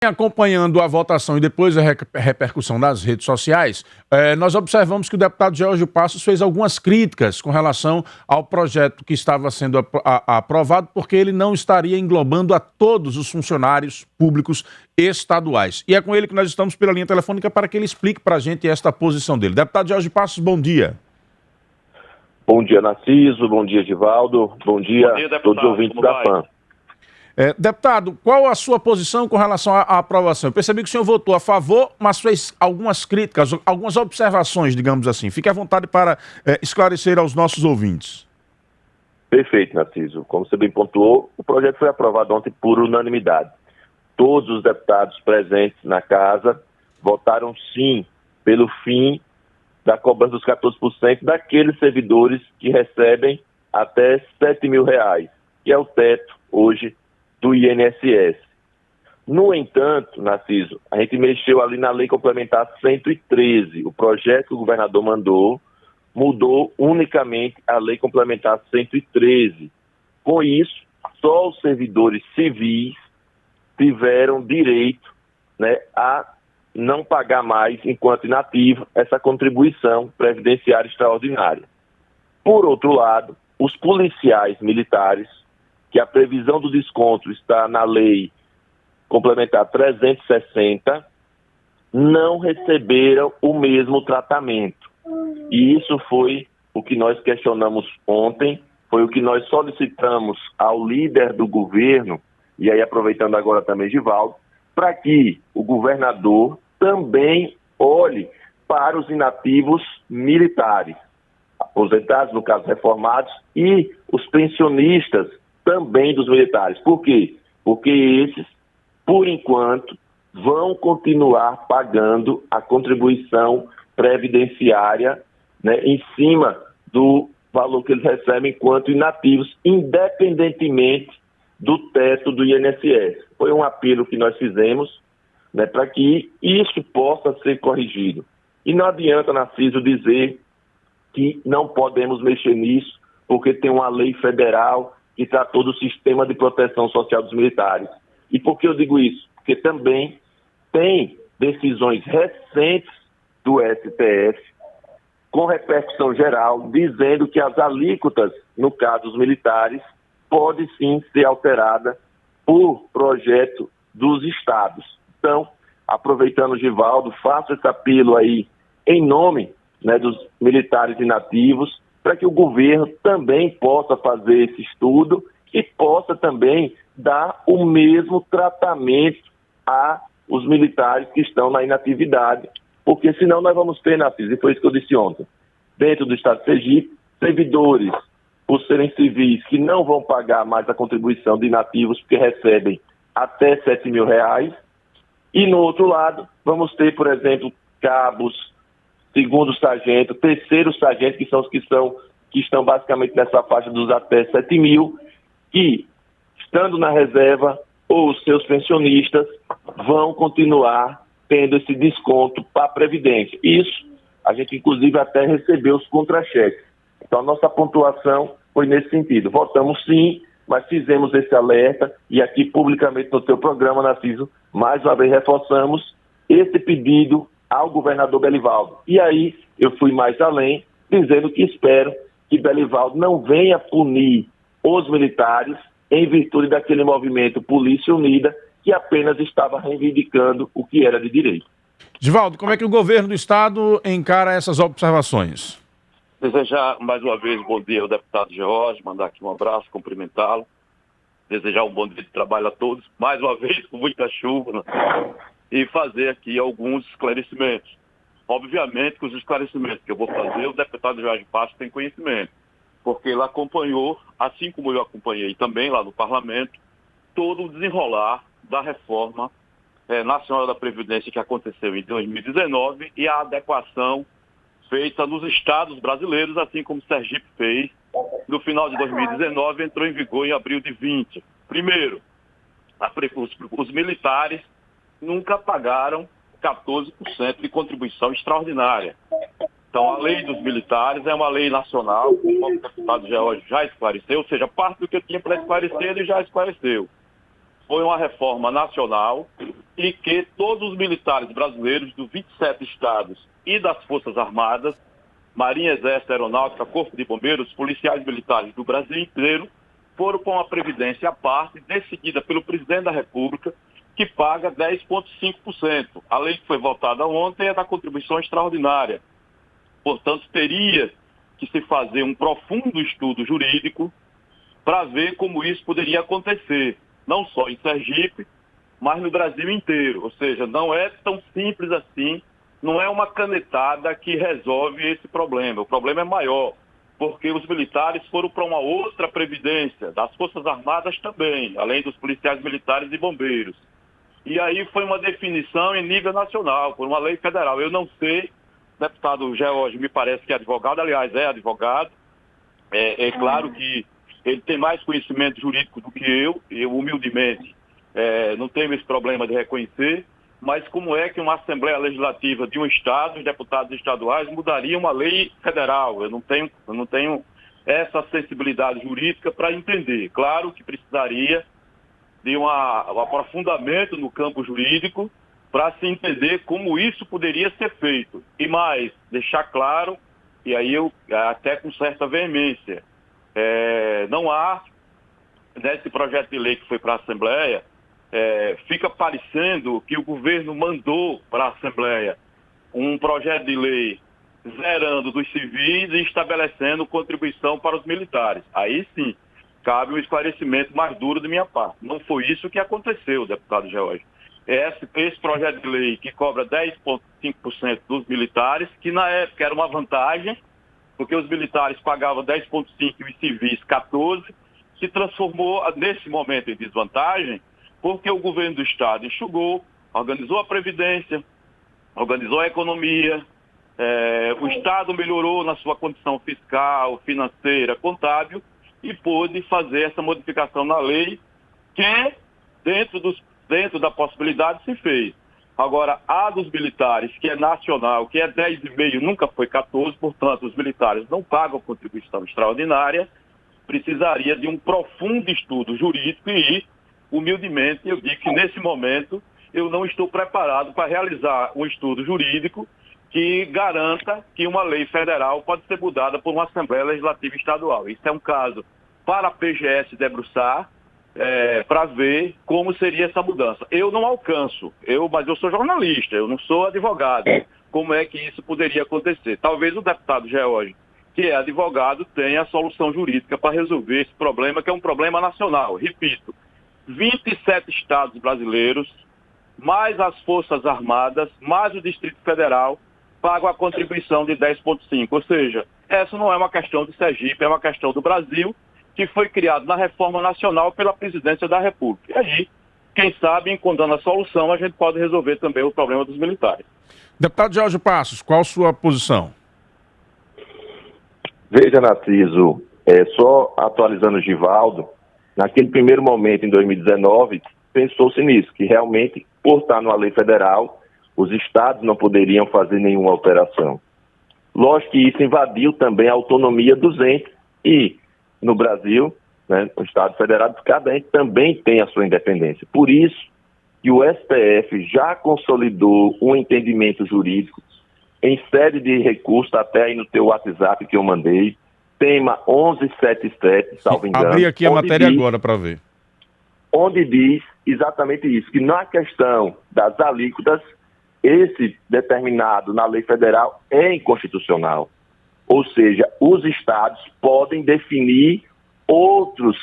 Acompanhando a votação e depois a repercussão das redes sociais, nós observamos que o deputado George Passos fez algumas críticas com relação ao projeto que estava sendo aprovado, porque ele não estaria englobando a todos os funcionários públicos estaduais. E é com ele que nós estamos pela linha telefônica para que ele explique para a gente esta posição dele. Deputado George Passos, bom dia. Bom dia, Narciso. Bom dia, Givaldo. Bom dia a todos os ouvintes da PAN. Deputado, qual a sua posição com relação à aprovação? Eu percebi que o senhor votou a favor, mas fez algumas críticas, algumas observações, digamos assim. Fique à vontade para esclarecer aos nossos ouvintes. Perfeito, Narciso. Como você bem pontuou, o projeto foi aprovado ontem por unanimidade. Todos os deputados presentes na casa votaram sim pelo fim da cobrança dos 14% daqueles servidores que recebem até R$7 mil, que é o teto hoje do INSS. No entanto, Narciso, a gente mexeu ali na Lei Complementar 113. O projeto que o governador mandou mudou unicamente a Lei Complementar 113. Com isso, só os servidores civis tiveram direito, a não pagar mais, enquanto inativo, essa contribuição previdenciária extraordinária. Por outro lado, os policiais militares, que a previsão do desconto está na Lei Complementar 360, não receberam o mesmo tratamento. E isso foi o que nós questionamos ontem, foi o que nós solicitamos ao líder do governo, e aí aproveitando agora também, Givaldo, para que o governador também olhe para os inativos militares, aposentados, no caso reformados, e os pensionistas também dos militares. Por quê? Porque esses, por enquanto, vão continuar pagando a contribuição previdenciária, em cima do valor que eles recebem enquanto inativos, independentemente do teto do INSS. Foi um apelo que nós fizemos, para que isso possa ser corrigido. E não adianta, Narciso, dizer que não podemos mexer nisso, porque tem uma lei federal que tratou do sistema de proteção social dos militares. E por que eu digo isso? Porque também tem decisões recentes do STF, com repercussão geral, dizendo que as alíquotas, no caso dos militares, pode sim ser alterada por projeto dos estados. Então, aproveitando, Givaldo, faço esse apelo aí em nome, dos militares inativos, para que o governo também possa fazer esse estudo e possa também dar o mesmo tratamento aos militares que estão na inatividade, porque senão nós vamos ter, Narciso, e foi isso que eu disse ontem, dentro do estado de Sergipe, servidores, por serem civis, que não vão pagar mais a contribuição de inativos, porque recebem até R$7 mil, e no outro lado, vamos ter, por exemplo, cabos, segundo sargento, terceiro sargento, que são os que estão basicamente nessa faixa dos até 7 mil, que, estando na reserva, ou os seus pensionistas, vão continuar tendo esse desconto para a Previdência. Isso, a gente inclusive até recebeu os contra-cheques. Então, a nossa pontuação foi nesse sentido. Votamos sim, mas fizemos esse alerta, e aqui publicamente no seu programa, Narciso, mais uma vez reforçamos esse pedido ao governador Belivaldo. E aí eu fui mais além, dizendo que espero que Belivaldo não venha punir os militares em virtude daquele movimento Polícia Unida, que apenas estava reivindicando o que era de direito. Givaldo, como é que o governo do estado encara essas observações? Desejar mais uma vez um bom dia ao deputado George, mandar aqui um abraço, cumprimentá-lo, desejar um bom dia de trabalho a todos, mais uma vez com muita chuva, e fazer aqui alguns esclarecimentos. Obviamente que os esclarecimentos que eu vou fazer, o deputado George Passos tem conhecimento, porque ele acompanhou, assim como eu acompanhei também lá no parlamento, todo o desenrolar da reforma nacional da Previdência que aconteceu em 2019 e a adequação feita nos estados brasileiros, assim como Sergipe fez no final de 2019, entrou em vigor em abril de 20. Primeiro, os militares nunca pagaram 14% de contribuição extraordinária. Então, a lei dos militares é uma lei nacional, como o deputado George já esclareceu, ou seja, parte do que eu tinha para esclarecer, ele já esclareceu. Foi uma reforma nacional e que todos os militares brasileiros dos 27 estados e das Forças Armadas, Marinha, Exército, Aeronáutica, Corpo de Bombeiros, policiais militares do Brasil inteiro, foram para uma previdência à parte, decidida pelo presidente da República, que paga 10,5%. A lei que foi votada ontem é da contribuição extraordinária. Portanto, teria que se fazer um profundo estudo jurídico para ver como isso poderia acontecer, não só em Sergipe, mas no Brasil inteiro. Ou seja, não é tão simples assim, não é uma canetada que resolve esse problema. O problema é maior, porque os militares foram para uma outra previdência, das Forças Armadas também, além dos policiais militares e bombeiros. E aí foi uma definição em nível nacional, por uma lei federal. Eu não sei, o deputado George me parece que é advogado, aliás, é advogado. É claro que ele tem mais conhecimento jurídico do que eu humildemente, não tenho esse problema de reconhecer, mas como é que uma Assembleia Legislativa de um Estado, os deputados estaduais, mudaria uma lei federal? Eu não tenho essa sensibilidade jurídica para entender. Claro que precisaria de um aprofundamento no campo jurídico para se entender como isso poderia ser feito. E mais, deixar claro, e aí eu até com certa veemência, não há, nesse projeto de lei que foi para a Assembleia, fica parecendo que o governo mandou para a Assembleia um projeto de lei zerando dos civis e estabelecendo contribuição para os militares. Aí sim, cabe um esclarecimento mais duro de minha parte. Não foi isso que aconteceu, deputado George. Esse projeto de lei que cobra 10,5% dos militares, que na época era uma vantagem, porque os militares pagavam 10,5% e os civis 14%, se transformou nesse momento em desvantagem, porque o governo do Estado enxugou, organizou a Previdência, organizou a economia, o Estado melhorou na sua condição fiscal, financeira, contábil, e pôde fazer essa modificação na lei que, dentro da possibilidade, se fez. Agora, a dos militares, que é nacional, que é 10,5%, nunca foi 14%, portanto, os militares não pagam contribuição extraordinária, precisaria de um profundo estudo jurídico e, humildemente, eu digo que nesse momento eu não estou preparado para realizar um estudo jurídico que garanta que uma lei federal pode ser mudada por uma Assembleia Legislativa Estadual. Isso é um caso para a PGS debruçar, para ver como seria essa mudança. Eu não alcanço, mas eu sou jornalista, eu não sou advogado. Como é que isso poderia acontecer? Talvez o deputado George, que é advogado, tenha a solução jurídica para resolver esse problema, que é um problema nacional. Repito, 27 estados brasileiros, mais as Forças Armadas, mais o Distrito Federal, pagam a contribuição de 10,5%. Ou seja, essa não é uma questão de Sergipe, é uma questão do Brasil, que foi criado na reforma nacional pela Presidência da República. E aí, quem sabe, encontrando a solução, a gente pode resolver também o problema dos militares. Deputado Jorge Passos, qual a sua posição? Veja, Narciso, só atualizando o Givaldo, naquele primeiro momento, em 2019, pensou-se nisso, que realmente, por estar numa lei federal, os estados não poderiam fazer nenhuma alteração. Lógico que isso invadiu também a autonomia dos entes e, no Brasil, né, o Estado Federado, cada ente também tem a sua independência. Por isso que o STF já consolidou um entendimento jurídico em sede de recurso, até aí no teu WhatsApp que eu mandei, tema 1177, salvo engano. Abri aqui a matéria agora para ver. Onde diz exatamente isso, que na questão das alíquotas, esse determinado na lei federal é inconstitucional. Ou seja, os estados podem definir outras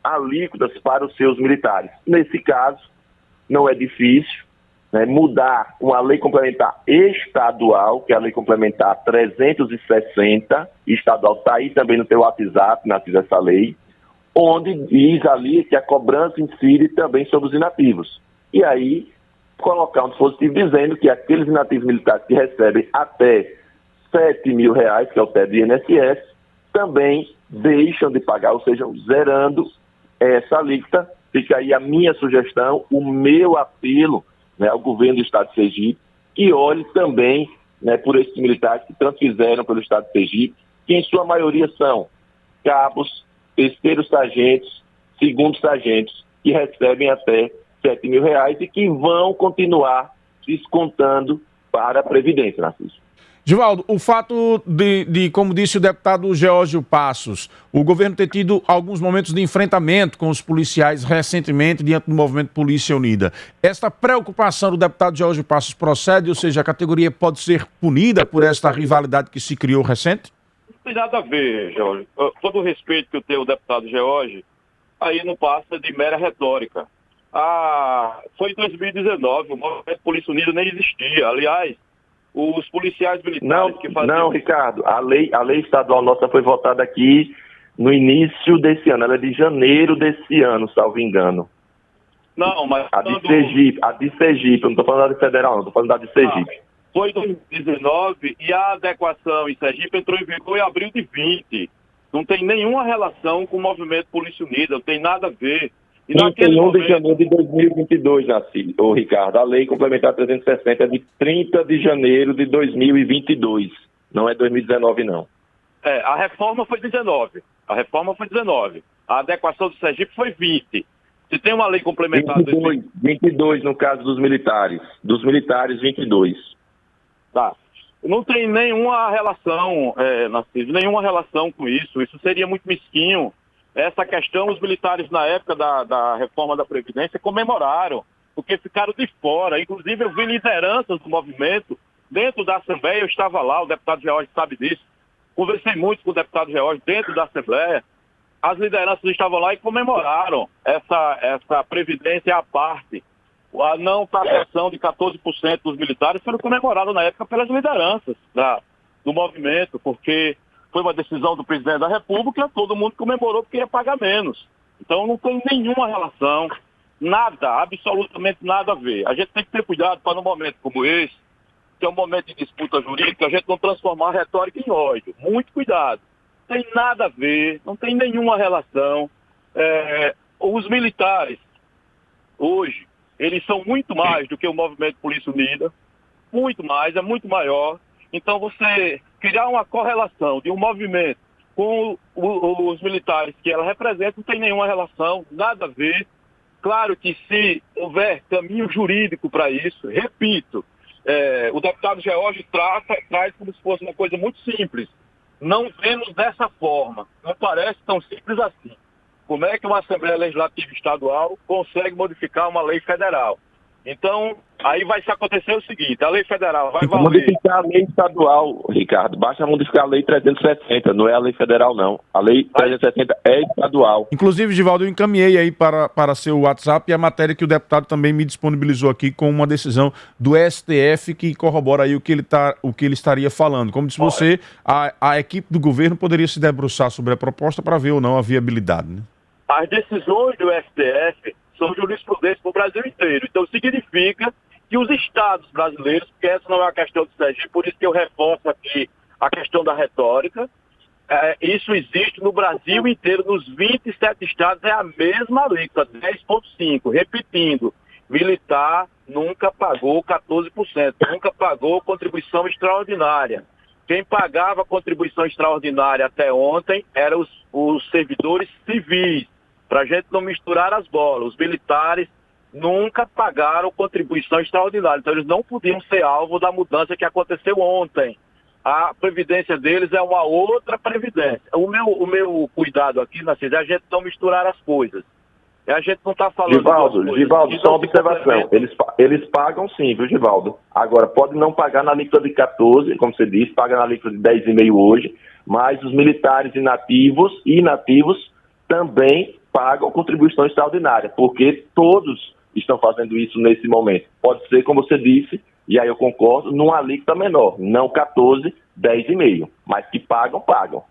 alíquotas para os seus militares. Nesse caso, não é difícil, né, mudar uma lei complementar estadual, que é a lei complementar 360, estadual está aí também no teu WhatsApp, nativa essa lei, onde diz ali que a cobrança incide também sobre os inativos. E aí, colocar um dispositivo dizendo que aqueles inativos militares que recebem até R$7 mil, que é o teto do INSS, também deixam de pagar, ou seja, zerando essa alíquota. Fica aí a minha sugestão, o meu apelo, né, ao governo do Estado de Sergipe, que olhe também, né, por esses militares que transfizeram pelo Estado de Sergipe, que em sua maioria são cabos, terceiros sargentos, segundos sargentos, que recebem até R$ 7.000 e que vão continuar descontando para a Previdência, Narciso. Givaldo, o fato de, como disse o deputado Geórgio Passos, o governo ter tido alguns momentos de enfrentamento com os policiais recentemente diante do movimento Polícia Unida, esta preocupação do deputado Geórgio Passos procede, ou seja, a categoria pode ser punida por esta rivalidade que se criou recente? Não tem nada a ver, Jorge. Todo o respeito que eu tenho ao deputado Geórgio, aí não passa de mera retórica. Foi em 2019, o movimento Polícia Unida nem existia. Aliás, os policiais militares que faziam... Não, Ricardo, a lei estadual nossa foi votada aqui no início desse ano, ela é de janeiro desse ano, salvo engano. Não, mas... A de Sergipe, eu não estou falando da de federal, não, estou falando da de Sergipe. Foi em 2019 e a adequação em Sergipe entrou em vigor em abril de 20. Não tem nenhuma relação com o movimento Polícia Unida, não tem nada a ver. E 31 de janeiro de 2022, ô Ricardo. A lei complementar 360 é de 30 de janeiro de 2022. Não é 2019, não. A reforma foi 19. A adequação do Sergipe foi 20. Se tem uma lei complementar... 22 no caso dos militares. Dos militares, 22. Tá. Não tem nenhuma relação, Narciso, nenhuma relação com isso. Isso seria muito mesquinho. Essa questão, os militares na época da reforma da Previdência comemoraram, porque ficaram de fora. Inclusive, eu vi lideranças do movimento dentro da Assembleia, eu estava lá, o deputado Geórgio sabe disso. Conversei muito com o deputado Geórgio dentro da Assembleia. As lideranças estavam lá e comemoraram essa Previdência à parte. A não taxação de 14% dos militares foi comemorada na época pelas lideranças do movimento, porque... foi uma decisão do presidente da República, todo mundo comemorou porque ia pagar menos. Então não tem nenhuma relação, nada, absolutamente nada a ver. A gente tem que ter cuidado para num momento como esse, que é um momento de disputa jurídica, a gente não transformar a retórica em ódio. Muito cuidado. Não tem nada a ver, não tem nenhuma relação. Os militares, hoje, eles são muito mais do que o movimento Polícia Unida, muito mais, é muito maior. Então você criar uma correlação de um movimento com os militares que ela representa não tem nenhuma relação, nada a ver. Claro que se houver caminho jurídico para isso, repito, o deputado Geórgio traz como se fosse uma coisa muito simples. Não vemos dessa forma, não parece tão simples assim. Como é que uma Assembleia Legislativa Estadual consegue modificar uma lei federal? Então, aí vai se acontecer o seguinte, a lei federal vai valer... Modificar a lei estadual, Ricardo, basta modificar a lei 360, não é a lei federal, não. A lei 360 é estadual. Inclusive, Givaldo, eu encaminhei aí para seu WhatsApp a matéria que o deputado também me disponibilizou aqui com uma decisão do STF que corrobora aí o que ele estaria falando. Como disse você, a equipe do governo poderia se debruçar sobre a proposta para ver ou não a viabilidade, né? As decisões do STF são jurisprudência para o Brasil inteiro. Então significa que os estados brasileiros, porque essa não é uma questão de Sergipe, por isso que eu reforço aqui a questão da retórica, isso existe no Brasil inteiro, nos 27 estados é a mesma alíquota, 10,5%. Repetindo, militar nunca pagou 14%, nunca pagou contribuição extraordinária. Quem pagava contribuição extraordinária até ontem eram os servidores civis. Para a gente não misturar as bolas, os militares nunca pagaram contribuição extraordinária, então eles não podiam ser alvo da mudança que aconteceu ontem. A previdência deles é uma outra previdência. O meu cuidado aqui, Narciso, é a gente não misturar as coisas. A gente não está falando... Givaldo, só uma observação. Eles pagam sim, viu, Givaldo? Agora, pode não pagar na alíquota de 14, como você disse, paga na alíquota de 10,5 hoje, mas os militares inativos também pagam contribuição extraordinária, porque todos estão fazendo isso nesse momento. Pode ser, como você disse, e aí eu concordo, numa alíquota menor, não 14, 10,5, mas que pagam.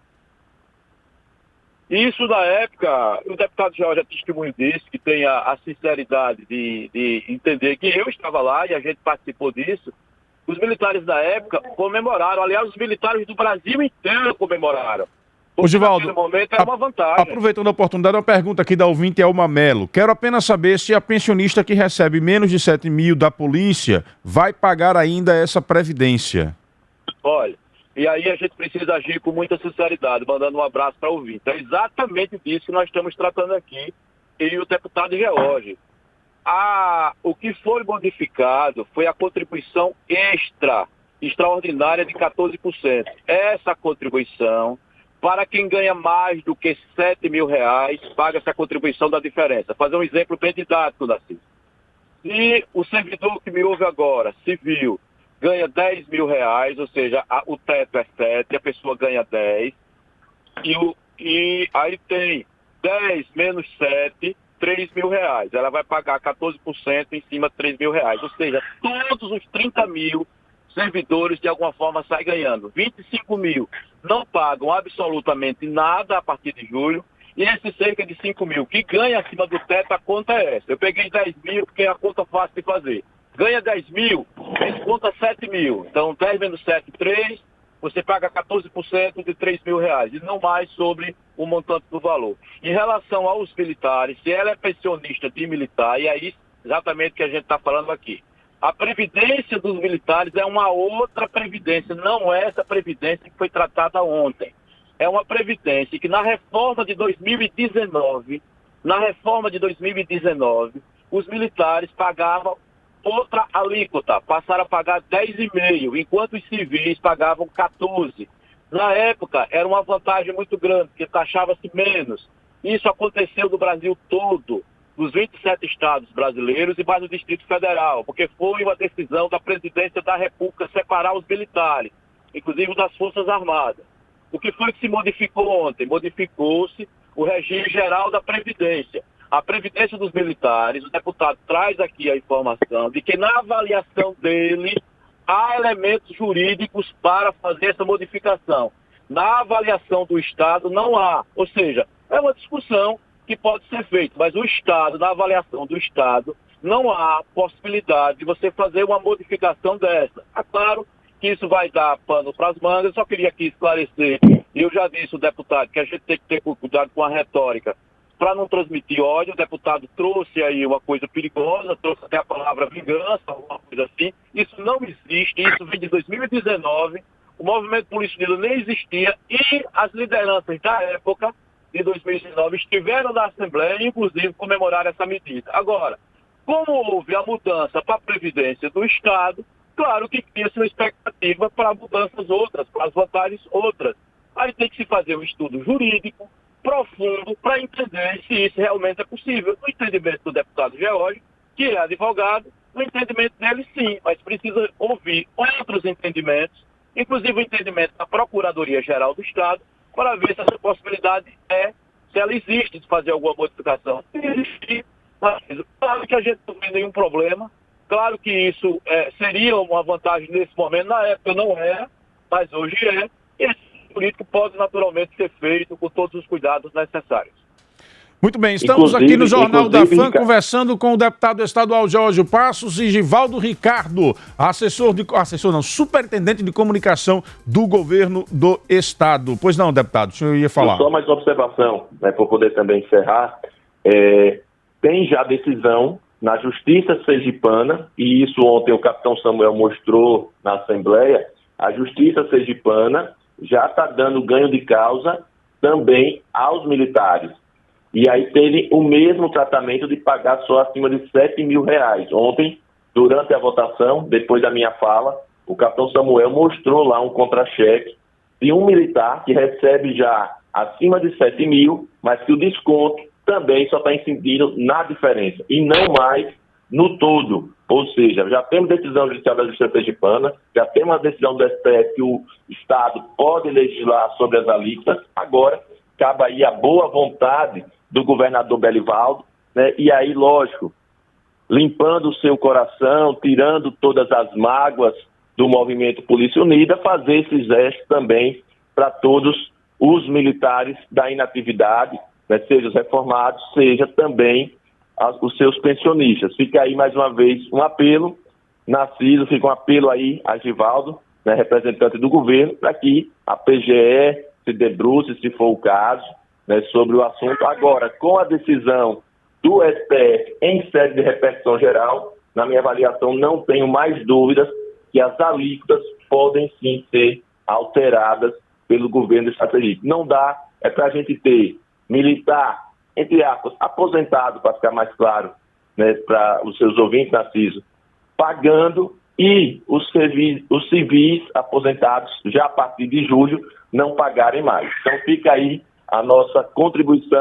Isso na época, o deputado Geórgio é testemunho disso, que tem a sinceridade de entender que eu estava lá e a gente participou disso. Os militares da época comemoraram, aliás, os militares do Brasil inteiro comemoraram. Ô, Givaldo, naquele momento era uma vantagem. Aproveitando a oportunidade, uma pergunta aqui da ouvinte Elma Melo. Quero apenas saber se a pensionista que recebe menos de 7 mil da polícia vai pagar ainda essa previdência. Olha, e aí a gente precisa agir com muita sinceridade, mandando um abraço para o ouvinte. É exatamente disso que nós estamos tratando aqui, e o deputado Geórgio. O que foi modificado foi a contribuição extraordinária de 14%. Essa contribuição, para quem ganha mais do que R$7.000, paga essa contribuição da diferença. Vou fazer um exemplo bem didático, Narciso. Se o servidor que me ouve agora, civil, ganha R$10.000, ou seja, o teto é 7, a pessoa ganha 10, e aí tem 10 menos 7, R$3.000. Ela vai pagar 14% em cima de R$3.000. Ou seja, todos os 30.000 servidores de alguma forma saem ganhando. 25.000 não pagam absolutamente nada a partir de julho. E esses cerca de 5.000 que ganham acima do teto, a conta é essa. Eu peguei 10.000 porque é a conta fácil de fazer. Ganha 10.000, desconta 7.000. Então 10 menos 7, 3. Você paga 14% de R$3.000 e não mais sobre o montante do valor. Em relação aos militares, se ela é pensionista de militar, e é isso exatamente que a gente está falando aqui. A previdência dos militares é uma outra previdência, não é essa previdência que foi tratada ontem. É uma previdência que na reforma de 2019, os militares pagavam outra alíquota, passaram a pagar 10,5%, enquanto os civis pagavam 14%. Na época, era uma vantagem muito grande, porque taxava-se menos. Isso aconteceu no Brasil todo, nos 27 estados brasileiros e mais no Distrito Federal, porque foi uma decisão da Presidência da República separar os militares, inclusive das Forças Armadas. O que foi que se modificou ontem? Modificou-se o regime geral da Previdência. A Previdência dos militares, o deputado traz aqui a informação de que na avaliação dele há elementos jurídicos para fazer essa modificação. Na avaliação do Estado não há. Ou seja, é uma discussão que pode ser feita, mas o Estado, na avaliação do Estado, não há possibilidade de você fazer uma modificação dessa. É claro que isso vai dar pano para as mangas, eu só queria aqui esclarecer, e eu já disse ao deputado que a gente tem que ter cuidado com a retórica, para não transmitir ódio. O deputado trouxe aí uma coisa perigosa, trouxe até a palavra vingança, alguma coisa assim. Isso não existe, isso vem de 2019, o movimento Polícia Unida nem existia e as lideranças da época, de 2019, estiveram na Assembleia e, inclusive, comemoraram essa medida. Agora, como houve a mudança para a Previdência do Estado, claro que cria-se uma expectativa para mudanças outras, para as vantagens outras. Aí tem que se fazer um estudo jurídico profundo para entender se isso realmente é possível. No entendimento do deputado Geórgio, que é advogado, no entendimento dele sim, mas precisa ouvir outros entendimentos, inclusive o entendimento da Procuradoria-Geral do Estado, para ver se essa possibilidade se ela existe de fazer alguma modificação. Se existir, claro que a gente não tem nenhum problema, claro que isso seria uma vantagem nesse momento, na época não era, mas hoje é, e esse político pode naturalmente ser feito com todos os cuidados necessários. Muito bem, estamos aqui no Jornal da FAM conversando com o deputado estadual Geórgio Passos e Givaldo Ricardo, superintendente de comunicação do governo do estado. Pois não, deputado, o senhor ia falar. Só mais uma observação, para poder também encerrar. Tem já decisão na Justiça Sergipana, e isso ontem o capitão Samuel mostrou na Assembleia, a Justiça Sergipana já está dando ganho de causa também aos militares. E aí teve o mesmo tratamento de pagar só acima de R$7.000. Ontem, durante a votação, depois da minha fala, o capitão Samuel mostrou lá um contra-cheque de um militar que recebe já acima de 7.000, mas que o desconto também só está incidindo na diferença e não mais no todo. Ou seja, já temos decisão judicial da Justiça Sergipana, já temos a decisão do STF que o Estado pode legislar sobre as alíquotas. Agora, cabe aí a boa vontade do governador Belivaldo, né? E aí, lógico, limpando o seu coração, tirando todas as mágoas do movimento Polícia Unida, fazer esse gesto também para todos os militares da inatividade, né? Seja os reformados, seja também os seus pensionistas. Fica aí mais uma vez um apelo, Narciso, fica um apelo aí a Givaldo, né, representante do governo, para que a PGE se debruce, se for o caso, né, sobre o assunto. Agora, com a decisão do STF em sede de repercussão geral, na minha avaliação não tenho mais dúvidas que as alíquotas podem sim ser alteradas pelo governo estratégico. Não dá, para a gente ter militar, entre aspas, aposentado, para ficar mais claro, né, para os seus ouvintes, Narciso, pagando, e os civis aposentados, já a partir de julho, não pagarem mais. Então fica aí a nossa contribuição